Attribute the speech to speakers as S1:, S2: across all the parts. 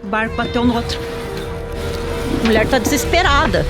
S1: O barco bateu no outro. A mulher tá desesperada.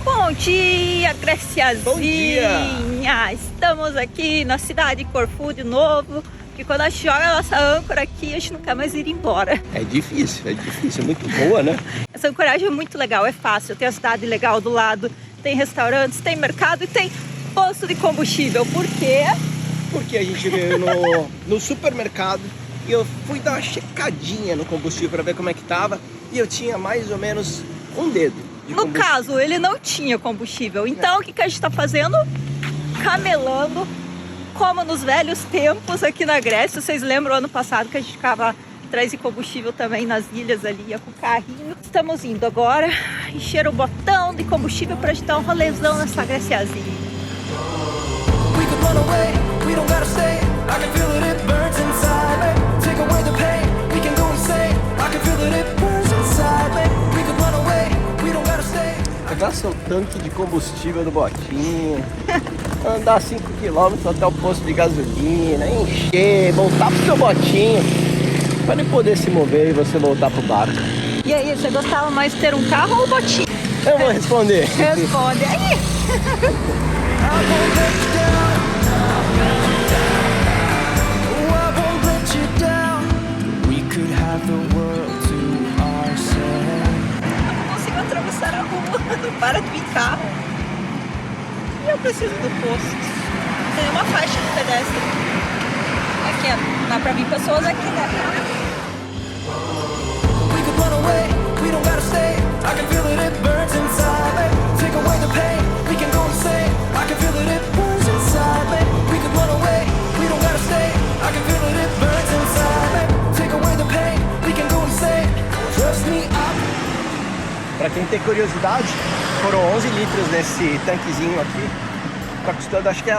S1: Bom dia, Graciazinha!
S2: Bom dia!
S1: Estamos aqui na cidade de Corfu de novo. Que quando a gente joga a nossa âncora aqui, a gente não quer mais ir embora.
S2: É difícil, é muito boa, né?
S1: Essa ancoragem é muito legal, é fácil. Tem a cidade legal do lado, tem restaurantes, tem mercado e tem posto de combustível. Por quê?
S2: Porque a gente veio no supermercado e eu fui dar uma checadinha no combustível para ver como é que tava. E eu tinha mais ou menos um dedo de
S1: No
S2: combustível.
S1: caso, ele não tinha combustível. Então, o que a gente está fazendo? Camelando, como nos velhos tempos aqui na Grécia. Vocês lembram ano passado que a gente ficava atrás de combustível também nas ilhas ali, ia com o carrinho. Estamos indo agora encher o botão de combustível para a gente dar um rolezão nessa Graciazinha.
S3: We could run away, we don't gotta stay. I can feel it, it burns inside me. Take away the pain, we can go insane. I can feel it, it burns inside me. We could run away, we don't gotta stay.
S2: Pegar seu tanque de combustível do botinho, andar 5 km até o posto de gasolina, encher, voltar pro seu botinho, para ele poder se mover e você voltar pro barco.
S1: E aí, você gostava mais de ter um carro ou um botinho?
S2: Eu vou responder.
S1: Responde aí.
S3: I won't let you down. Oh, I won't let you down. We could have the world to ourselves.
S1: Eu não consigo atravessar a rua, não para de vir carro. E eu preciso do posto. Tem uma faixa de pedestre. Aqui, ó, dá pra vir pessoas aqui, né?
S3: We could run away, we don't gotta stay. I can feel it, it burns inside me. Take away the pain, we can go insane. I can feel it, it burns inside me. We could run away, we don't gotta stay. I can feel it, it burns inside me. Take away the pain, we can go insane. Trust me,
S2: Para quem tem curiosidade, foram 11 litros nesse tanquezinho aqui. Tá custando, acho que é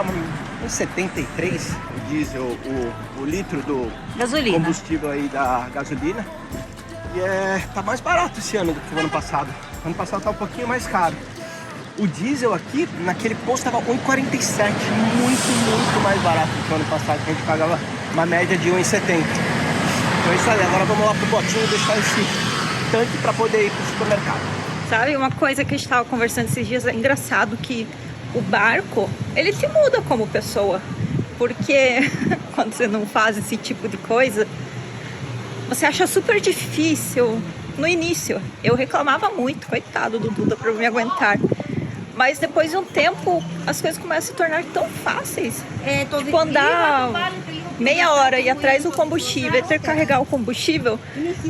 S2: uns 73 o diesel, o litro do
S1: Gasolina.
S2: combustível aí da gasolina. E tá mais barato esse ano do que o ano passado. O ano passado tá um pouquinho mais caro. O diesel aqui, naquele posto, tava 1,47. Muito mais barato do que o ano passado, que a gente pagava uma média de 1,70. Então é isso aí, agora vamos lá pro botinho deixar esse tanque para poder ir pro supermercado.
S1: Sabe, uma coisa que a gente estava conversando esses dias, é engraçado que o barco, ele te muda como pessoa. Porque quando você não faz esse tipo de coisa, você acha super difícil no início. Eu reclamava muito, coitado do Duda, para me aguentar. Mas depois de um tempo, as coisas começam a se tornar tão fáceis. Tipo, andar meia hora e ir atrás do combustível, e ter que carregar o combustível,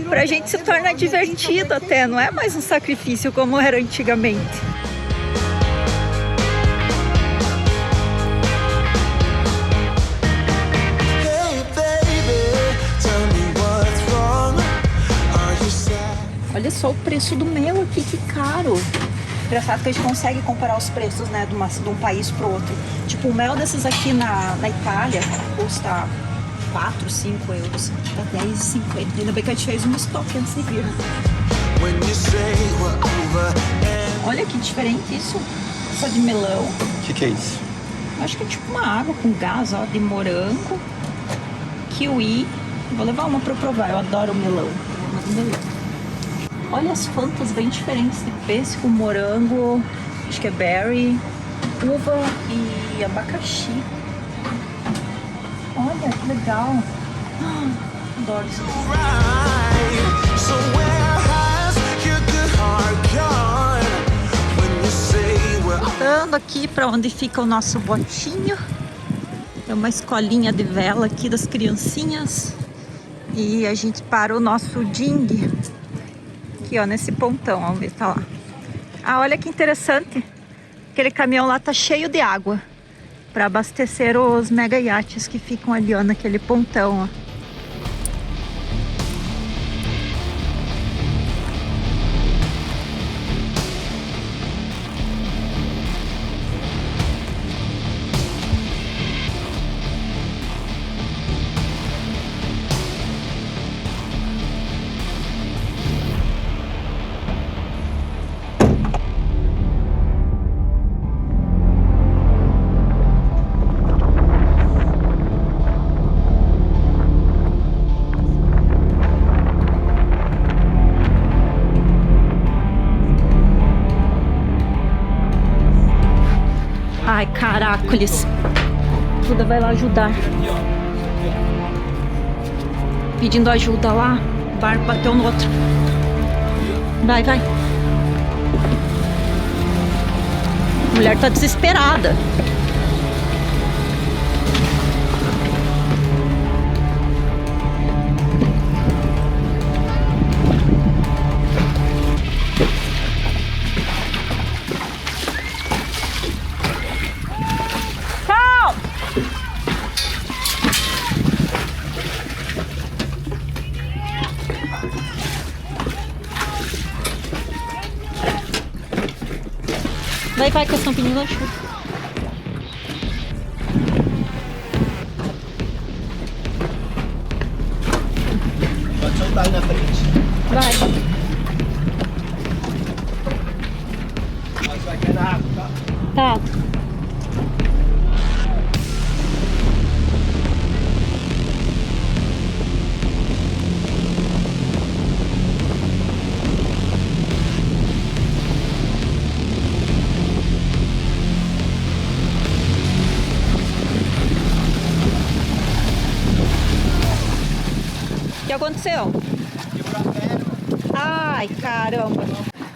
S1: pra gente se torna divertido até, não é mais um sacrifício como era antigamente.
S3: hey baby, tell me what's wrong. Are you sad?
S1: Olha só o preço do mel aqui, que caro. Engraçado que a gente consegue comparar os preços, né, de um país pro outro. Tipo, o mel desses aqui na Itália custa 4, 5 euros. Tá 10,50. Ainda bem que a gente fez um estoque antes de vir.
S3: When you say we're over and
S1: Olha que diferente isso. Só de melão.
S2: O que é isso?
S1: Acho que é tipo uma água com gás, ó, de morango, kiwi. Vou levar uma pra eu provar, eu adoro melão. Olha as fantas bem diferentes de pêssego, morango, acho que é berry, uva e abacaxi. Olha que legal. Adoro isso.
S3: right. So where has your good heart gone? When you say we're
S1: Voltando aqui para onde fica o nosso botinho. É uma escolinha de vela aqui das criancinhas. E a gente parou o nosso ding aqui, ó, nesse pontão, vamos ver, tá lá. Ah, olha que interessante. Aquele caminhão lá tá cheio de água para abastecer os mega iates que ficam ali, ó, naquele pontão, ó. Ai, caracoles. Duda vai lá ajudar. Pedindo ajuda lá. O barco bateu no outro. Vai, vai. A mulher tá desesperada. Vai, vai, que eles estão pedindo ajuda.
S2: Pode soltar aí na frente.
S1: Vai.
S2: Mas vai cair na água, tá?
S1: Tá. O que aconteceu? Ai, caramba.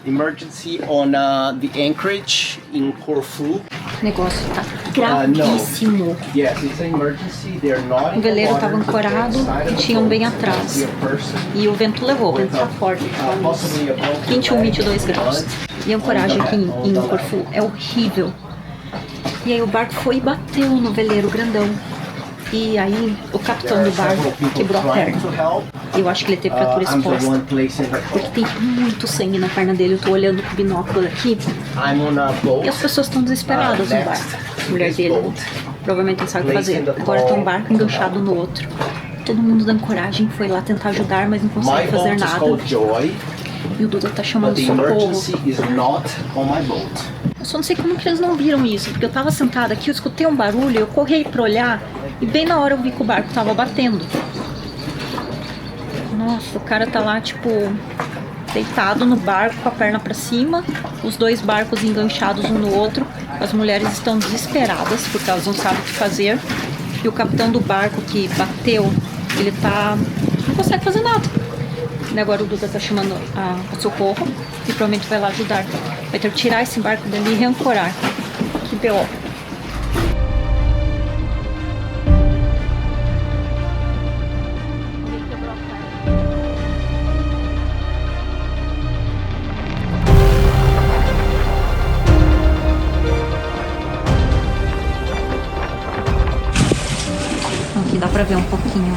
S2: Emergency on the anchorage in Corfu.
S1: O negócio tá gravíssimo.
S2: Yes, it's an emergency. They're not.
S1: O veleiro estava ancorado e tinha um bem atrás. E o vento levou, o vento tá forte. 21, 22 graus. E a ancoragem aqui em Corfu é horrível. E aí o barco foi e bateu no veleiro grandão. E aí o capitão do barco quebrou a perna. Eu acho que ele teve fratura exposta. Porque tem muito sangue na perna dele. Eu tô olhando com o binóculo aqui. E as pessoas estão desesperadas no barco. A mulher dele provavelmente não sabe o que fazer. Agora tem um barco enganchado no outro. Todo mundo da ancoragem foi lá tentar ajudar, mas não consegue fazer nada. E o Duda tá chamando socorro. Eu só não sei como que eles não viram isso. Porque eu tava sentada aqui, eu escutei um barulho, eu corri pra olhar. E bem na hora eu vi que o barco tava batendo. Nossa, o cara tá lá, tipo, deitado no barco com a perna pra cima. Os dois barcos enganchados um no outro. As mulheres estão desesperadas porque elas não sabem o que fazer. E o capitão do barco que bateu, ele tá... não consegue fazer nada. E agora o Duda tá chamando a socorro e provavelmente vai lá ajudar. Vai ter que tirar esse barco dali e reancorar. Que B.O. Aqui dá pra ver um pouquinho.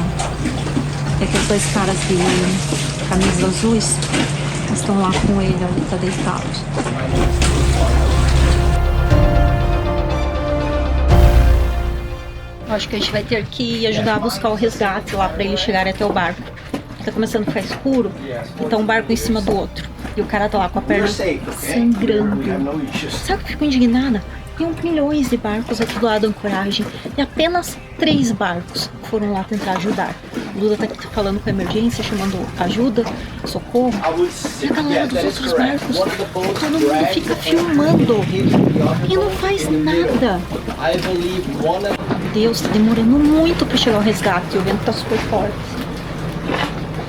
S1: E aqueles dois caras de camisas azuis estão lá com ele, ele tá deitado. Eu acho que a gente vai ter que ajudar a buscar o resgate lá pra eles chegarem até o barco. Tá começando a ficar escuro, então um barco em cima do outro. E o cara tá lá com a perna sangrando. Sabe o que eu fico indignada? Tem milhões de barcos aqui do lado da ancoragem e apenas 3 barcos foram lá tentar ajudar. O Duda tá aqui falando com a emergência, chamando ajuda, socorro. E a galera dos outros barcos, todo mundo fica filmando e não faz nada. Meu Deus, tá demorando muito pra chegar o resgate, o vento tá super forte.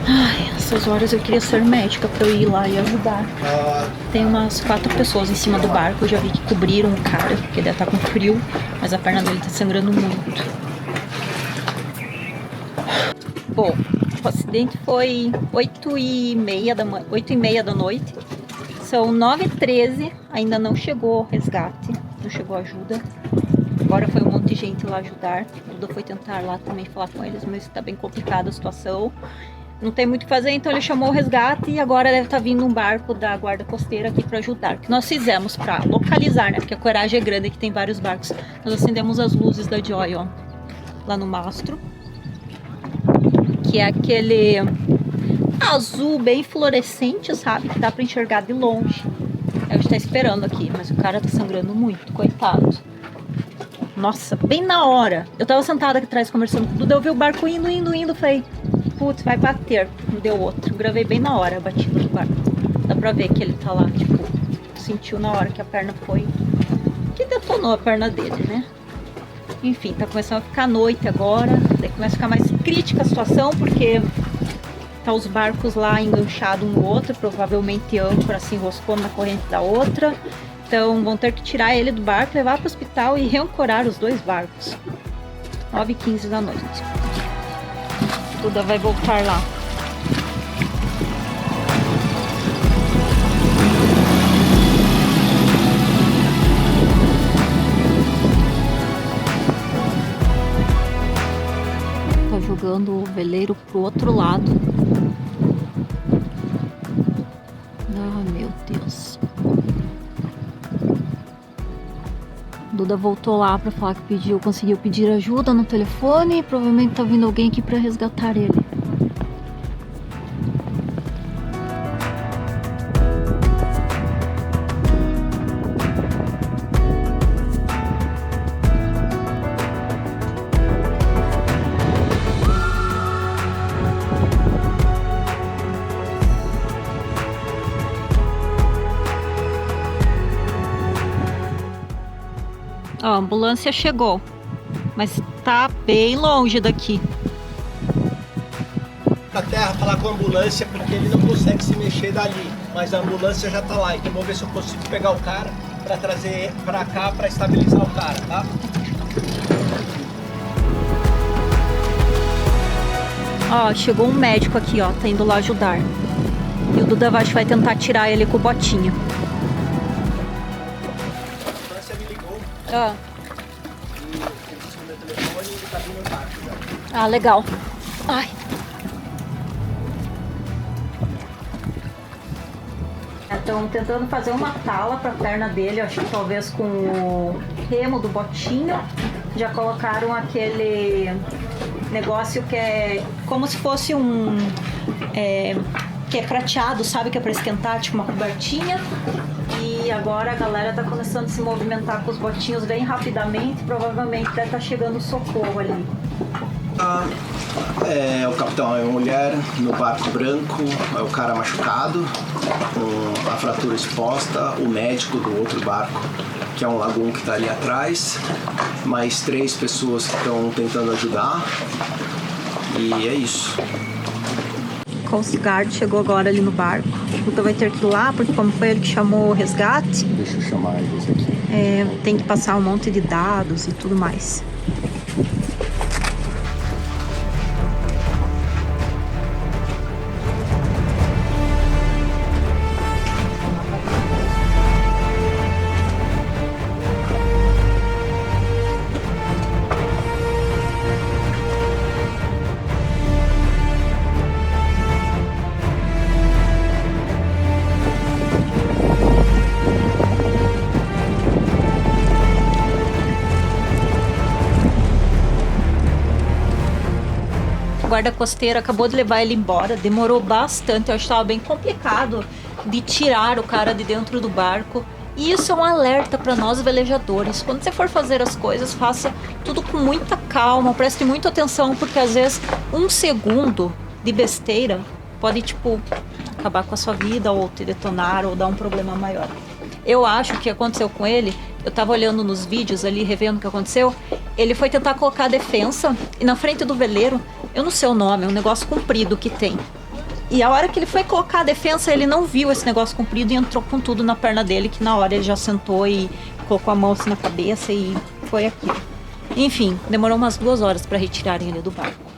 S1: Ai, essas horas eu queria ser médica pra eu ir lá e ajudar. Tem umas 4 pessoas em cima do barco. Eu já vi que cobriram o cara, porque ele tá com frio, mas a perna dele tá sangrando muito. Bom, o acidente foi 8h30 da noite. São 9h13, ainda não chegou o resgate, não chegou ajuda. Agora foi um monte de gente lá ajudar. O Duda foi tentar lá também falar com eles, mas tá bem complicada a situação. Não tem muito o que fazer, então ele chamou o resgate e agora deve estar vindo um barco da guarda costeira aqui para ajudar. O que nós fizemos para localizar, né? Porque a Coragem é grande, aqui tem vários barcos. Nós acendemos as luzes da Joy, ó, lá no mastro, que é aquele azul bem fluorescente, sabe? Que dá para enxergar de longe. A gente tá esperando aqui, mas o cara tá sangrando muito, coitado. Nossa, bem na hora. Eu tava sentada aqui atrás conversando com o Duda, eu vi o barco indo, falei, putz, vai bater. Não deu outro. Eu gravei bem na hora a batida do barco. Dá pra ver que ele tá lá, tipo, sentiu na hora que a perna foi que detonou a perna dele, né? Enfim, tá começando a ficar noite agora, daí começa a ficar mais crítica a situação, porque tá os barcos lá enganchados um no outro, provavelmente âncora se enroscou na corrente da outra. Então vão ter que tirar ele do barco, levar para o hospital e reancorar os dois barcos. 9h15 da noite. Duda vai voltar lá. Tá jogando o veleiro pro outro lado. Ah, meu Deus. Duda voltou lá pra falar que conseguiu pedir ajuda no telefone e provavelmente tá vindo alguém aqui pra resgatar ele. Ó, a ambulância chegou, mas tá bem longe daqui.
S2: Na terra falar com a ambulância porque ele não consegue se mexer dali, mas a ambulância já tá lá, então vou ver se eu consigo pegar o cara pra trazer pra cá pra estabilizar o cara, tá?
S1: Ó, chegou um médico aqui, ó, tá indo lá ajudar. E o Duda vai tentar tirar ele com o botinho. Ah. Ah, legal. Ai. Estão tentando fazer uma tala para a perna dele, acho que talvez com o remo do botinho. Já colocaram aquele negócio que é como se fosse um... que é prateado, sabe? Que é para esquentar, tipo uma cobertinha. E agora a galera tá começando a se movimentar com os botinhos bem rapidamente. Provavelmente deve estar chegando socorro ali.
S2: O capitão é uma mulher no barco branco, é o cara machucado, com a fratura exposta, o médico do outro barco, que é um lagoon que está ali atrás, mais 3 pessoas que estão tentando ajudar, e é isso.
S1: Coast Guard chegou agora ali no barco. O Duda vai ter que ir lá, porque como foi ele que chamou o resgate,
S2: Deixa eu chamar eles aqui.
S1: tem que passar um monte de dados e tudo mais. O guarda costeiro acabou de levar ele embora, demorou bastante, eu acho que estava bem complicado de tirar o cara de dentro do barco. E isso é um alerta para nós velejadores. Quando você for fazer as coisas, faça tudo com muita calma, preste muita atenção, porque às vezes 1 segundo de besteira pode, tipo, acabar com a sua vida, ou te detonar, ou dar um problema maior. Eu acho que o que aconteceu com ele, eu tava olhando nos vídeos ali, revendo o que aconteceu, ele foi tentar colocar a defensa, e na frente do veleiro, eu não sei o nome, é um negócio comprido que tem. E a hora que ele foi colocar a defensa, ele não viu esse negócio comprido e entrou com tudo na perna dele, que na hora ele já sentou e colocou a mão assim na cabeça e foi aquilo. Enfim, demorou umas 2 horas para retirarem ele do barco.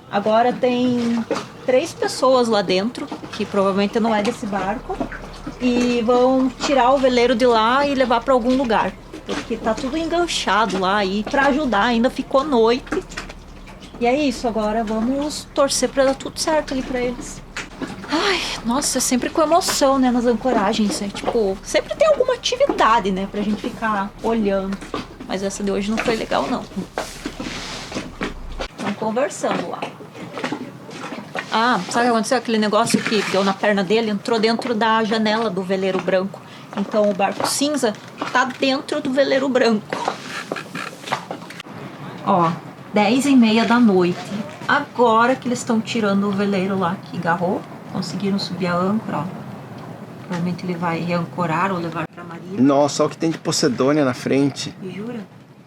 S1: Agora tem 3 pessoas lá dentro, que provavelmente não é desse barco, e vão tirar o veleiro de lá e levar para algum lugar, porque tá tudo enganchado lá, e para ajudar ainda ficou noite. E é isso, agora vamos torcer para dar tudo certo ali para eles. Ai, nossa, é sempre com emoção, né, nas ancoragens, tipo, sempre tem alguma atividade, né, pra gente ficar olhando. Mas essa de hoje não foi legal, não. Estão conversando lá. Ah, sabe o que aconteceu? Aquele negócio que deu na perna dele, entrou dentro da janela do veleiro branco. Então o barco cinza tá dentro do veleiro branco. Ó, 10h30 da noite. Agora que eles estão tirando o veleiro lá que agarrou. Conseguiram subir a âncora, ó. Provavelmente ele vai reancorar ou levar para mais Maria.
S2: Nossa, olha o que tem de Posedônia na frente.
S1: Jura?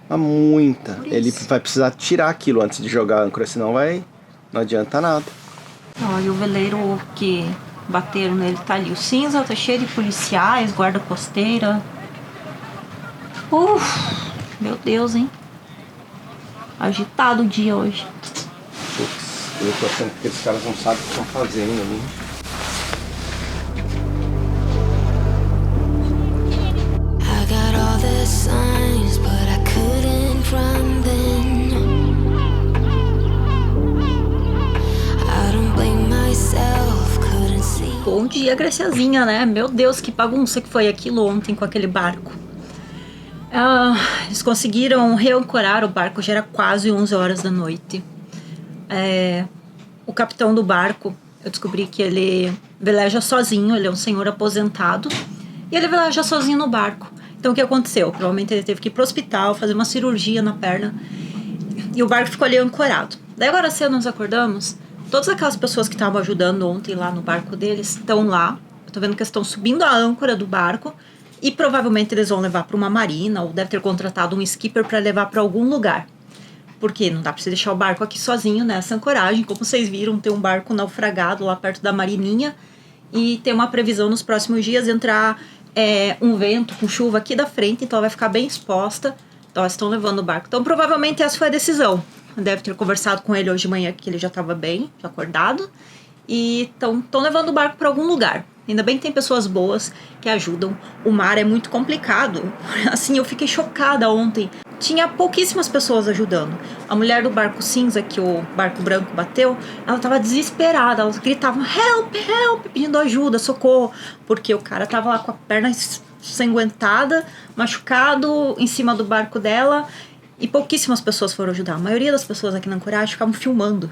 S2: Há muita.
S1: Por
S2: Ele
S1: isso.
S2: vai precisar tirar aquilo antes de jogar a âncora, senão não adianta nada.
S1: Olha, o veleiro que bateram nele tá ali. O cinza tá cheio de policiais, guarda costeira. Meu Deus, hein? Agitado o dia hoje.
S2: Putz, eu tô achando que aqueles caras não sabem o que estão fazendo ali.
S4: I got all the signs, but I couldn't run then. I don't blame myself, couldn't see.
S1: Bom dia, Graciazinha, né? Meu Deus, que bagunça que foi aquilo ontem com aquele barco. Eles conseguiram reancorar o barco, já era quase 11 horas da noite. O capitão do barco, eu descobri que ele veleja sozinho, ele é um senhor aposentado, e ele veleja sozinho no barco. Então o que aconteceu? Provavelmente ele teve que ir pro hospital, fazer uma cirurgia na perna, e o barco ficou ali ancorado. Daí agora cedo nós acordamos, todas aquelas pessoas que estavam ajudando ontem lá no barco deles estão lá. Eu tô vendo que eles estão subindo a âncora do barco, e provavelmente eles vão levar para uma marina, ou deve ter contratado um skipper para levar para algum lugar. Porque não dá para você deixar o barco aqui sozinho nessa ancoragem. Como vocês viram, tem um barco naufragado lá perto da marininha. E tem uma previsão nos próximos dias entrar um vento com chuva aqui da frente. Então ela vai ficar bem exposta. Então elas estão levando o barco. Então provavelmente essa foi a decisão. Deve ter conversado com ele hoje de manhã, que ele já estava bem, já acordado. E estão levando o barco para algum lugar. Ainda bem que tem pessoas boas que ajudam. O mar é muito complicado. Assim, eu fiquei chocada ontem. Tinha pouquíssimas pessoas ajudando. A mulher do barco cinza, que o barco branco bateu, ela estava desesperada. Elas gritavam, help, help, pedindo ajuda, socorro. Porque o cara estava lá com a perna ensanguentada, machucado, em cima do barco dela. E pouquíssimas pessoas foram ajudar. A maioria das pessoas aqui na ancoragem ficavam filmando.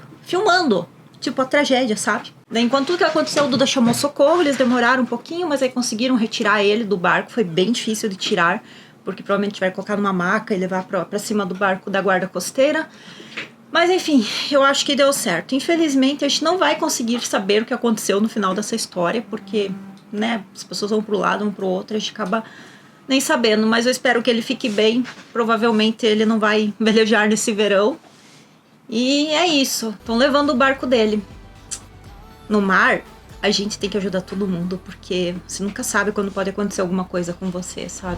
S1: Tipo, a tragédia, sabe? Daí, enquanto tudo que aconteceu, o Duda chamou socorro, eles demoraram um pouquinho, mas aí conseguiram retirar ele do barco. Foi bem difícil de tirar, porque provavelmente tiveram que colocar numa maca e levar pra cima do barco da guarda costeira. Mas enfim, eu acho que deu certo. Infelizmente, a gente não vai conseguir saber o que aconteceu no final dessa história, porque, né, as pessoas vão pro lado, vão pro outro, a gente acaba nem sabendo. Mas eu espero que ele fique bem. Provavelmente ele não vai velejar nesse verão. E é isso, estão levando o barco dele. No mar, a gente tem que ajudar todo mundo, porque você nunca sabe quando pode acontecer alguma coisa com você, sabe?